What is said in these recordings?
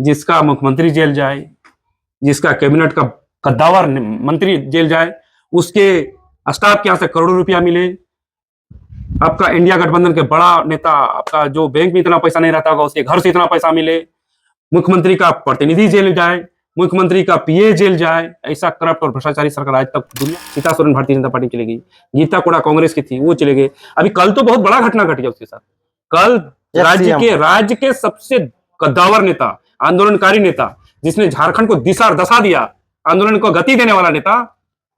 जिसका मुख्यमंत्री जेल जाए, जिसका कैबिनेट का कद्दावर मंत्री जेल जाए, उसके स्टाफ के यहाँ से करोड़ों रुपया मिले, आपका इंडिया गठबंधन के बड़ा नेता, आपका जो बैंक में इतना पैसा नहीं रहता होगा उसके घर से इतना पैसा मिले, मुख्यमंत्री का प्रतिनिधि जेल जाए, मुख्यमंत्री का पीए जेल जाए, ऐसा करप्ट और भ्रष्टाचारी सरकार आज तक दुनिया। सीता सोरेन भारतीय जनता पार्टी चली गई, गीता कोड़ा कांग्रेस की थी, वो चले गए। अभी कल तो बहुत बड़ा घटना घट गया उसके साथ। कल राज्य के सबसे कद्दावर नेता, आंदोलनकारी नेता, जिसने झारखंड को दिशा और दशा दिया, आंदोलन को गति देने वाला नेता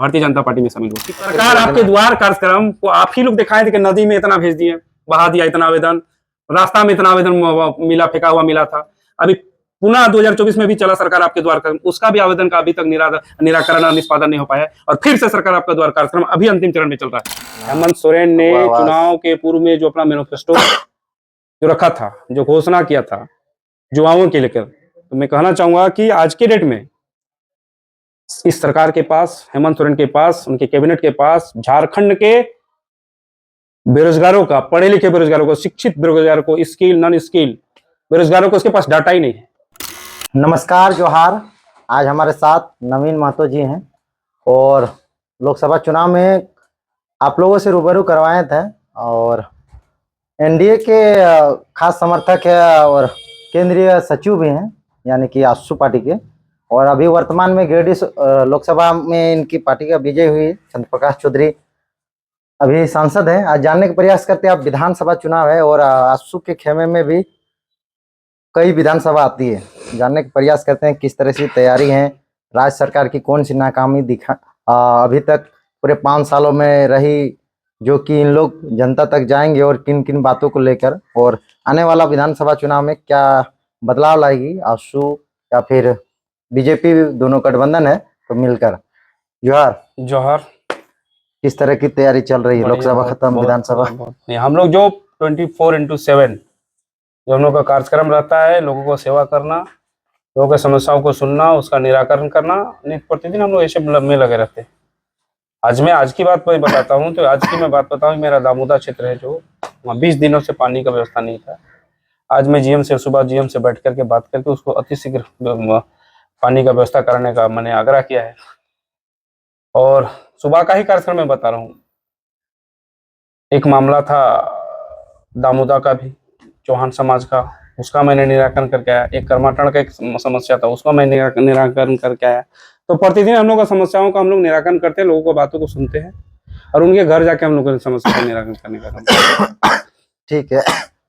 भारतीय जनता पार्टी में शामिल हुआ। सरकार आपके द्वार कार्यक्रम को आप ही लोग दिखाए थे कि नदी में इतना भेज दिए, बहा दिया इतना आवेदन, रास्ता में इतना आवेदन मिला, फेंका हुआ मिला था। अभी पुनः 2024 में भी चला सरकार आपके द्वार कार्यक्रम, उसका भी आवेदन का अभी तक निराकरण और निष्पादन नहीं हो पाया है, और फिर से सरकार आपका द्वार कार्यक्रम अभी अंतिम चरण में चल रहा है। हेमंत सोरेन ने चुनाव के पूर्व में जो अपना मैनिफेस्टो जो रखा था, जो घोषणा किया था युवाओं के लेकर, तो मैं कहना चाहूंगा कि आज के डेट में इस सरकार के पास, हेमंत सोरेन के पास, उनके कैबिनेट के पास झारखंड के बेरोजगारों का, पढ़े लिखे बेरोजगारों को, शिक्षित बेरोजगारों को, स्किल नॉन स्किल बेरोजगारों को उसके पास डाटा ही नहीं है। नमस्कार, जोहार। आज हमारे साथ नवीन महतो जी हैं और लोकसभा चुनाव में आप लोगों से रूबरू करवाए थे, और एनडीए के खास समर्थक है और केंद्रीय सचिव भी हैं, यानी कि आजसू पार्टी के, और अभी वर्तमान में गिरिडीह लोकसभा में इनकी पार्टी का विजय हुई चंद्र प्रकाश चौधरी अभी सांसद है। आज जानने का प्रयास करते हैं, अब विधानसभा चुनाव है और आजसू के खेमे में भी कई विधानसभा आती है, जानने का प्रयास करते हैं किस तरह से तैयारी है, राज्य सरकार की कौन सी नाकामी अभी तक पूरे 5 सालों में रही, जो कि इन लोग जनता तक जाएंगे और किन किन बातों को लेकर, और आने वाला विधानसभा चुनाव में क्या बदलाव लाएगी आजसू या फिर बीजेपी, दोनों गठबंधन है तो मिलकर। जोहार। जोहार। किस तरह की तैयारी चल रही है? लोकसभा खत्म, विधानसभा। हम लोग जो 24/7 जो हम लोग का कार्यक्रम रहता है, लोगों को सेवा करना, लोगों की समस्याओं को सुनना, उसका निराकरण करना, नित्य प्रतिदिन हम लोग ऐसे में लगे रहते हैं। आज की बात मैं बताता हूँ, तो आज की मैं बात बताऊँ, मेरा दामोदा क्षेत्र है, जो वहाँ 20 दिनों से पानी का व्यवस्था नहीं था। आज मैं जीएम से, सुबह जीएम से बैठ करके बात करके उसको अतिशीघ्र पानी का व्यवस्था करने का मैंने आग्रह किया है। और सुबह का ही कार्यक्रम मैं बता रहा हूँ, एक मामला था दामोदा का भी, चौहान समाज का, उसका मैंने निराकरण करके आया। एक कर्माटन का एक समस्या था, उसका मैं निराकरण करके आया। तो प्रतिदिन हम लोग का समस्याओं का हम लोग निराकरण करते हैं, लोगों को बातों को सुनते हैं, और उनके घर जाके हम लोग की समस्या का निराकरण करने का काम। ठीक है,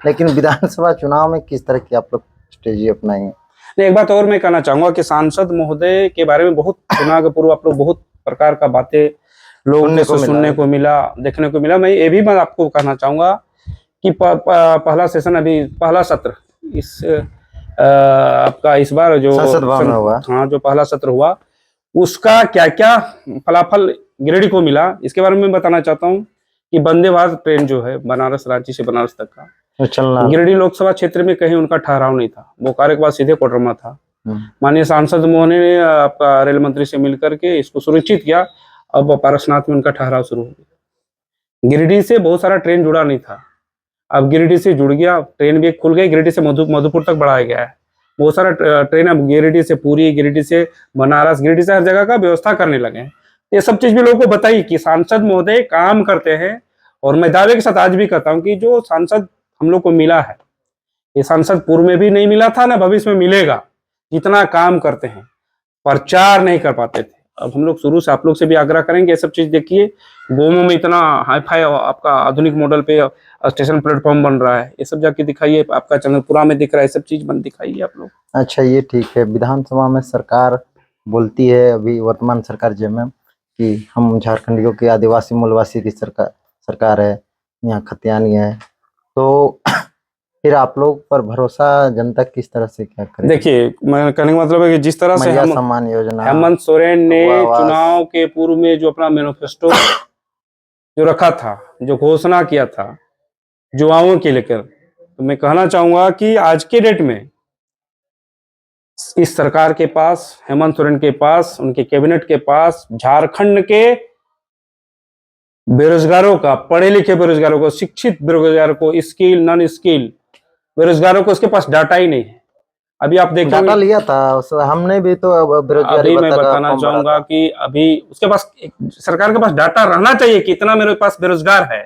लेकिन विधानसभा चुनाव में किस तरह की आप लोग स्ट्रेटेजी अपनाएंगे? एक बात और मैं कहना चाहूंगा कि सांसद महोदय के बारे में बहुत चुनाव के पूर्व आप लोग बहुत प्रकार का बातें लोगों से सुनने को मिला, देखने को मिला। मैं ये भी मैं आपको कहना चाहूंगा कि पहला सेशन, अभी पहला सत्र इस आपका इस बार जो संसद भवन में हुआ, हाँ, जो पहला सत्र हुआ, उसका क्या क्या फलाफल गिरिडीह को मिला, इसके बारे में मैं बताना चाहता हूँ। कि वंदे भारत ट्रेन जो है बनारस, रांची से बनारस तक का चलना, गिरिडीह लोकसभा क्षेत्र में कहीं उनका ठहराव नहीं था, बोकारो के बाद सीधे कोडरमा था। माननीय सांसद महोदय ने आपका रेल मंत्री से मिलकर के इसको सुनिश्चित किया, अब पारसनाथ में उनका ठहराव शुरू हो गया। गिरिडीह से बहुत सारा ट्रेन जुड़ा नहीं था, अब गिरिडीह से जुड़ गया, ट्रेन भी खुल गई, गिरिडीह से मधुपुर तक बढ़ाया गया है। बहुत सारा ट्रेन अब गिरिडीह से पुरी, गिरिडीह से बनारस, गिरिडीह से हर जगह का व्यवस्था करने लगे हैं। ये सब चीज भी लोगों को बताई कि सांसद महोदय काम करते हैं, और मैं दावे के साथ आज भी कहता हूँ कि जो सांसद हम लोग को मिला है, ये सांसद पूर्व में भी नहीं मिला था, ना भविष्य में मिलेगा। जितना काम करते हैं, प्रचार नहीं कर पाते थे। अब हम लोग शुरू से आप लोग से भी आग्रह करेंगे, ये सब चीज देखिए, गोमो में इतना हाईफाई आपका आधुनिक मॉडल पे स्टेशन प्लेटफॉर्म बन रहा है, ये सब जाके दिखाइए। आपका चंद्रपुरा में दिख रहा है, सब चीज बन दिखाइए आप लोग। अच्छा, ये ठीक है। विधानसभा में सरकार बोलती है, अभी वर्तमान सरकार जेएमएम, कि हम झारखंडियों के आदिवासी मूलवासी की सरकार है, यहाँ खतियानी है, तो फिर आप लोग पर भरोसा जनता किस तरह से क्या करे? देखिए, मैं कहने का मतलब है कि जिस तरह से सम्मान योजना हेमंत सोरेन ने चुनाव के पूर्व में जो अपना मैनिफेस्टो जो रखा था, जो घोषणा किया था युवाओं के लेकर, तो मैं कहना चाहूंगा कि आज के डेट में इस सरकार के पास, हेमंत सोरेन के पास, उनके कैबिनेट के पास झारखंड के बेरोजगारों का, पढ़े लिखे बेरोजगारों को, शिक्षित बेरोजगारों को, स्किल नॉन स्किल बेरोजगारों को उसके पास डाटा ही नहीं है। अभी आप डाटा देखेंगे, लिया था हमने भी तो बेरोजगारी अभी मैं भत्ता का बताना फॉर्म भरा चाहूंगा था। कि अभी उसके पास सरकार के पास डाटा रहना चाहिए कि इतना मेरे पास बेरोजगार है,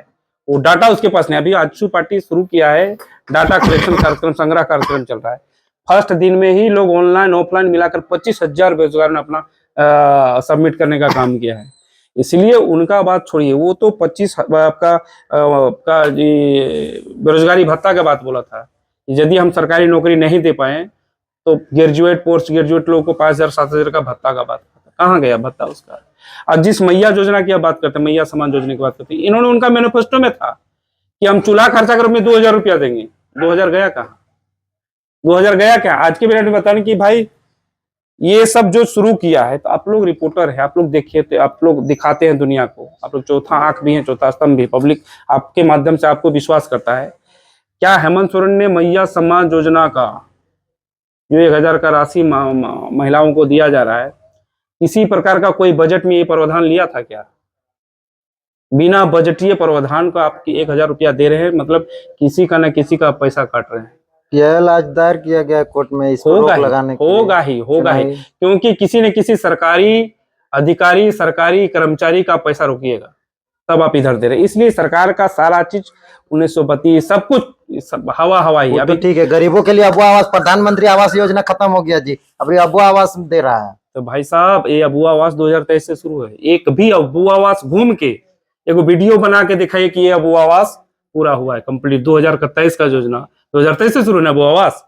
वो डाटा उसके पास नहीं। अभी आजसू पार्टी शुरू किया है, डाटा कलेक्शन कार्यक्रम, संग्रह कार्यक्रम चल रहा है। फर्स्ट दिन में ही लोग ऑनलाइन ऑफलाइन मिलाकर 25,000 बेरोजगार ने अपना सबमिट करने का काम किया है। इसलिए उनका बात छोड़िए, वो तो 25 आपका ये बेरोजगारी भत्ता का बात बोला था। यदि हम सरकारी नौकरी नहीं दे पाए तो ग्रेजुएट पोस्ट ग्रेजुएट लोगों को 5,000 7,000 का भत्ता का बात करता, कहाँ गया भत्ता उसका। आज जिस मैया योजना की आप बात करते हैं, मैया समान योजना की बात करते हैं, इन्होंने उनका मैनिफेस्टो में था कि हम चूल्हा खर्चा कर में 2,000 रुपया देंगे। 2,000 गया कहाँ? 2,000 गया क्या? आज के मिनट में बताने की भाई ये सब जो शुरू किया है, तो आप लोग रिपोर्टर है, आप लोग देखिए, तो आप लोग दिखाते हैं दुनिया को, आप लोग चौथा आंख भी है, चौथा स्तंभ भी। पब्लिक आपके माध्यम से आपको विश्वास करता है। क्या हेमंत सोरेन ने मैया सम्मान योजना का जो 1,000 का राशि महिलाओं को दिया जा रहा है, किसी प्रकार का कोई बजट में ये प्रावधान लिया था क्या? बिना बजटीय प्रावधान को आप 1,000 रुपया दे रहे हैं, मतलब किसी का न किसी का पैसा काट रहे हैं। यह आज दायर किया गया कोर्ट में इसको रोक लगाने के लिए। होगा ही, क्योंकि किसी न किसी सरकारी अधिकारी, सरकारी कर्मचारी का पैसा रोकिएगा, तब आप इधर दे रहे। इसलिए सरकार का सारा चीज 1932 सब कुछ सब हवा ही। अभी ठीक है, गरीबों के लिए अबुआ आवास, प्रधानमंत्री आवास योजना खत्म हो गया जी, अभी अबुआ आवास दे रहा है। तो भाई साहब, ये अबुआ आवास 2023 से शुरू है। एक भी अबुआ आवास घूम के एक वीडियो बना के दिखाइए कि ये अबुआ आवास पूरा हुआ है कंप्लीट। 2023 का योजना 2023 से शुरू है अबुआ आवास।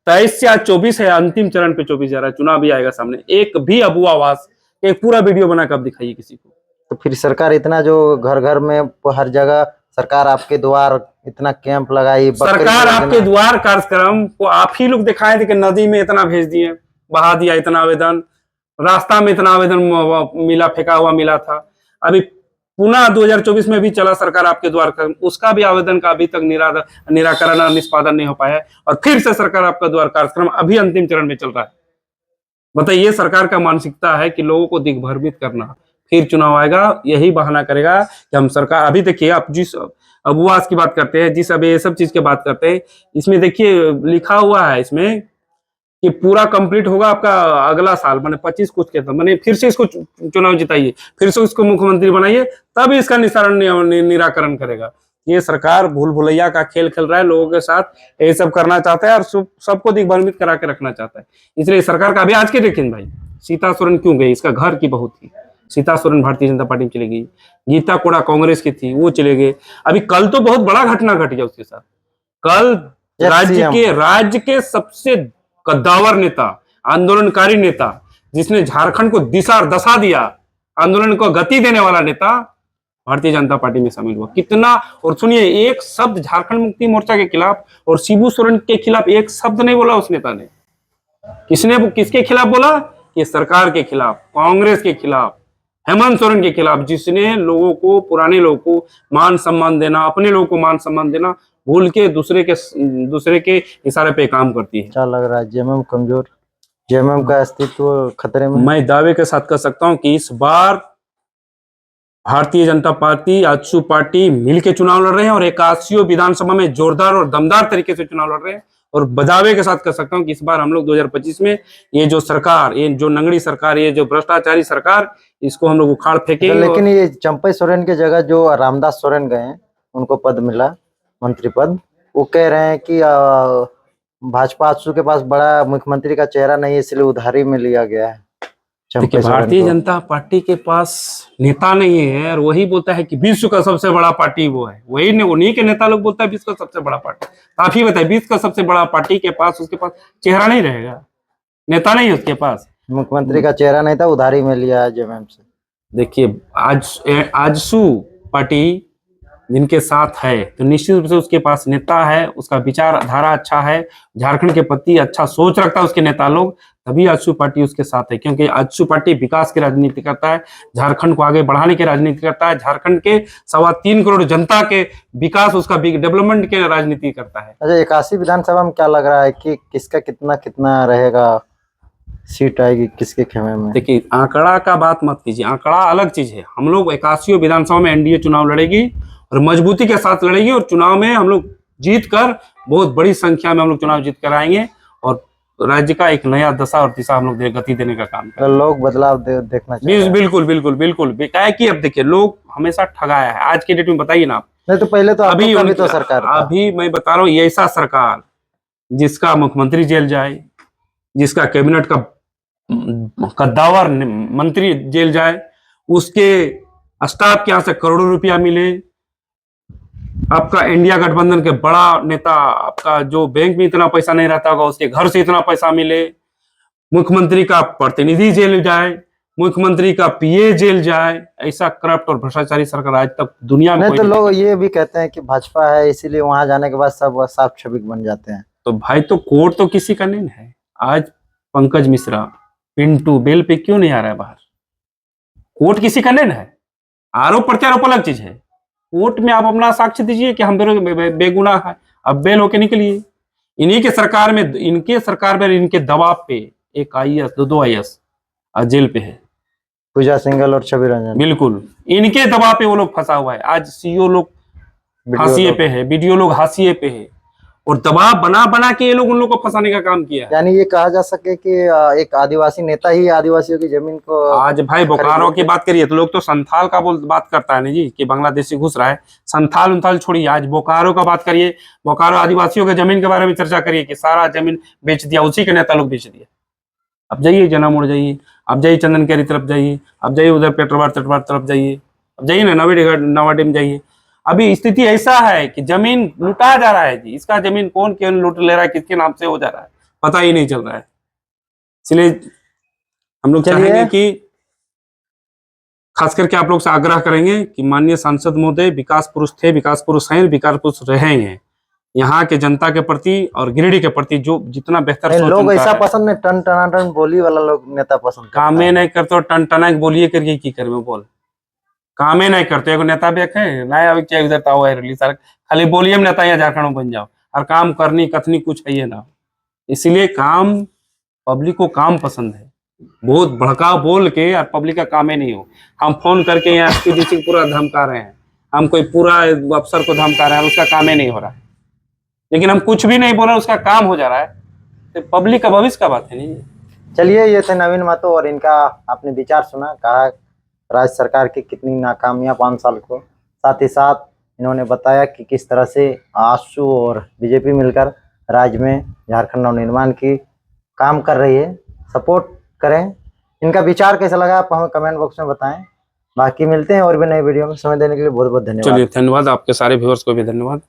23 से आज 24 है, अंतिम चरण पे 24 जा रहा है, चुनाव भी आएगा सामने। एक भी अबुआ आवास एक पूरा वीडियो बना कर दिखाइए किसी को। तो फिर सरकार इतना जो घर घर में हर जगह सरकार आपके द्वार इतना कैंप लगाई, सरकार आपके द्वार कार्यक्रम को आप ही लोग दिखाए थे कि नदी में इतना भेज दिए, बहा दिया इतना आवेदन, रास्ता में इतना आवेदन मिला, फेंका हुआ मिला था। अभी पुनः 2024 में भी चला सरकार आपके द्वार का, उसका भी आवेदन का अभी तक निराकरण और निष्पादन नहीं हो पाया है, और फिर से सरकार आपका द्वार कार्यक्रम अभी अंतिम चरण में चल रहा है। बताइए, सरकार का मानसिकता है कि लोगों को दिग्भ्रमित करना, फिर चुनाव आएगा यही बहाना करेगा कि हम सरकार। अभी देखिए, आप जिस अबुआस की बात करते हैं, जिस अभी ये सब चीज की बात करते हैं, इसमें देखिए लिखा हुआ है इसमें कि पूरा कंप्लीट होगा आपका अगला साल, माने 25 कुछ के था, माने फिर से इसको चुनाव जिताइए, फिर से उसको मुख्यमंत्री बनाइए, तब इसका निराकरण करेगा। ये सरकार भूल भुलैया का खेल खेल रहा है, लोगों के साथ ये सब करना चाहता है और सबको दिग्भ्रमित करा के रखना चाहता है। इसलिए सरकार का अभी आज के देखें भाई, सीता सोरेन क्यों गई? इसका घर की बहू थी सीता सोरेन, भारतीय जनता पार्टी में चली गई। गीता कोड़ा कांग्रेस की थी, वो चले गए। अभी कल तो बहुत बड़ा घटना घट गया उसके साथ। कल राज्य के सबसे कद्दावर नेता, आंदोलनकारी नेता, जिसने झारखंड को दिशा दशा दिया, आंदोलन को गति देने वाला नेता भारतीय जनता पार्टी में शामिल हुआ। कितना, और सुनिए, एक शब्द झारखंड मुक्ति मोर्चा के खिलाफ और शिबू सोरेन के खिलाफ एक शब्द नहीं बोला उस नेता ने। किसके खिलाफ बोला? कि सरकार के खिलाफ, कांग्रेस के खिलाफ, हेमंत सोरेन के खिलाफ, जिसने लोगों को, पुराने लोगों को मान सम्मान देना, अपने लोगों को मान सम्मान देना भूल के दूसरे के इशारे पे काम करती है। क्या लग रहा है, जेएमएम कमजोर, जेएमएम का अस्तित्व खतरे में? मैं दावे के साथ कह सकता हूं कि इस बार भारतीय जनता पार्टी, आजसू पार्टी मिलकर चुनाव लड़ रहे हैं और एकासियों विधानसभा में जोरदार और दमदार तरीके से चुनाव लड़ रहे हैं। और दावे के साथ कह सकता हूं कि इस बार हम लोग 2025 में ये जो सरकार, ये जो नंगड़ी सरकार, ये जो भ्रष्टाचारी सरकार, इसको हम लोग उखाड़ फेंकेंगे। लेकिन ये चंपई सोरेन की जगह जो रामदास सोरेन गए हैं, उनको पद मिला, मंत्री पद, वो कह रहे हैं कि भाजपा आजसू के पास बड़ा मुख्यमंत्री का चेहरा नहीं है, इसलिए उधारी में लिया गया है। देखिए, भारतीय जनता पार्टी के पास नेता नहीं है और वही बोलता है कि विश्व का सबसे बड़ा पार्टी वो है, उन्हीं के नेता लोग बोलता है विश्व का सबसे बड़ा पार्टी। आप ही बताइए, विश्व का सबसे बड़ा पार्टी के पास, उसके पास चेहरा नहीं रहेगा, नेता नहीं है उसके पास, मुख्यमंत्री का चेहरा नहीं था, उधारी में लिया है जेएमएम से। देखिए, आजसू पार्टी जिनके साथ है, तो निश्चित रूप से उसके पास नेता है, उसका विचारधारा अच्छा है, झारखंड के प्रति अच्छा सोच रखता है उसके नेता लोग, तभी आजसू पार्टी उसके साथ है। क्योंकि आजसू पार्टी विकास की राजनीति करता है, झारखंड को आगे बढ़ाने की राजनीति करता है, झारखंड के 3.25 करोड़ जनता के विकास, उसका डेवलपमेंट की राजनीति करता है। अच्छा, 81 विधानसभा में क्या लग रहा है कि किसका कितना रहेगा, सीट आएगी किसके खेमे में? देखिए, आंकड़ा का बात मत कीजिए, आंकड़ा अलग चीज है। हम लोग 81 विधानसभा में एनडीए चुनाव लड़ेगी और मजबूती के साथ लड़ेगी, और चुनाव में हम लोग जीत कर, बहुत बड़ी संख्या में हम लोग चुनाव जीत कर आएंगे और राज्य का एक नया दशा और दिशा हम लोग गति देने का काम करें। तो लोग बदलाव देखना चाहते हैं। बिल्कुल बिल्कुल बिल्कुल क्या है कि अब देखिए लोग हमेशा ठगाया है आज के डेट में, बताइए ना आप। नहीं तो पहले तो अभी आपका भी तो सरकार था। अभी मैं बता रहा हूँ, ये ऐसा सरकार जिसका मुख्यमंत्री जेल जाए, जिसका कैबिनेट का कद्दावर मंत्री जेल जाए, उसके स्टाफ के यहाँ से करोड़ों रुपया मिले, आपका इंडिया गठबंधन के बड़ा नेता, आपका जो बैंक में इतना पैसा नहीं रहता होगा उसके घर से इतना पैसा मिले, मुख्यमंत्री का प्रतिनिधि जेल जाए, मुख्यमंत्री का पीए जेल जाए, ऐसा करप्ट और भ्रष्टाचारी सरकार आज तक दुनिया में नहीं तो लोग ये भी कहते हैं कि भाजपा है इसीलिए वहां जाने के बाद सब साफ छबिक बन जाते हैं। तो भाई तो कोर्ट तो किसी का नहीं है। आज पंकज मिश्रा पिंटू बेल पे क्यों नहीं आ रहा है बाहर? कोर्ट किसी का नहीं है। आरोप प्रत्यारोप अलग चीज है। कोर्ट में आप अपना साक्ष्य दीजिए कि हम बेगुनाह है, अब बेल होके निकलिए। इन्हीं के सरकार में, इनके दबाव पे एक आईएएस, दो आईएएस जेल पे है, पूजा सिंघल और छवि रंजन। बिल्कुल इनके दबाव पे वो लोग फंसा हुआ है। आज सीईओ लोग हाशिए पे है, बीडीओ लोग हाशिए पे है, और दबाव बना बना के ये लोग उन लोग को फंसाने का काम किया है। यानी ये कहा जा सके कि एक आदिवासी नेता ही आदिवासियों की जमीन को आज भाई बोकारो की बात करिए तो लोग तो संथाल का बात करता है ना जी, कि बांग्लादेशी घुस रहा है। संथाल उनथाल छोड़िए, आज बोकारो का बात करिए। बोकारो आदिवासियों के जमीन के बारे में चर्चा करिए कि सारा जमीन बेच दिया, उसी के नेता लोग बेच दिया। अब जाइए जनामोड़ जाइए, अब जाइए चंदन कैरी तरफ जाइए, अब जाइए उधर पेट्रोबार तटवार तरफ जाइए, अब जाइए ना नवाडेम जाइए। अभी स्थिति ऐसा है कि जमीन लुटा जा रहा है जी। इसका जमीन कौन क्यों लूट ले रहा है, किसके नाम से हो जा रहा है, पता ही नहीं चल रहा है। इसलिए हम लोग चाहेंगे कि खास करके आप लोग से आग्रह करेंगे कि माननीय सांसद महोदय विकास पुरुष थे, विकास पुरुष हैं, विकास पुरुष रहेंगे। यहाँ के जनता के प्रति और गिरिडीह के प्रति जो जितना बेहतर सोच लोग ऐसा पसंद नहीं, टन टनाटन बोली वाला लोग नेता पसंद कामे नहीं करते, टन टना बोलिए करिए की करबे बोल, कामे नहीं करते। एगो नेता देखे नहीं अभी चाहिए उधर ताओ है सर, खाली बोलिए नेता यहाँ झारखंड में बन जाओ, और काम करनी कथनी कुछ है ये ना। इसीलिए काम, पब्लिक को काम पसंद है, बहुत भड़का बोल के और पब्लिक का काम ही नहीं हो। हम फोन करके यहाँ एसपीडीसी को पूरा धमका रहे हैं, हम कोई पूरा अफसर को धमका रहे हैं, उसका काम ही नहीं हो रहा है। लेकिन हम कुछ भी नहीं बोल रहे, उसका काम हो जा रहा है, तो पब्लिक का भविष्य का बात है नहीं। चलिए, ये थे नवीन महतो और इनका आपने विचार सुना, कहा राज्य सरकार की कितनी नाकामियां 5 साल को, साथ ही साथ इन्होंने बताया कि किस तरह से आसू और बीजेपी मिलकर राज्य में झारखंड नवनिर्माण की काम कर रही है। सपोर्ट करें। इनका विचार कैसा लगा आप हमें कमेंट बॉक्स में बताएं। बाकी मिलते हैं और भी नए वीडियो में। समय देने के लिए बहुत बहुत धन्यवाद। चलिए धन्यवाद, आपके सारे व्यूअर्स को भी धन्यवाद।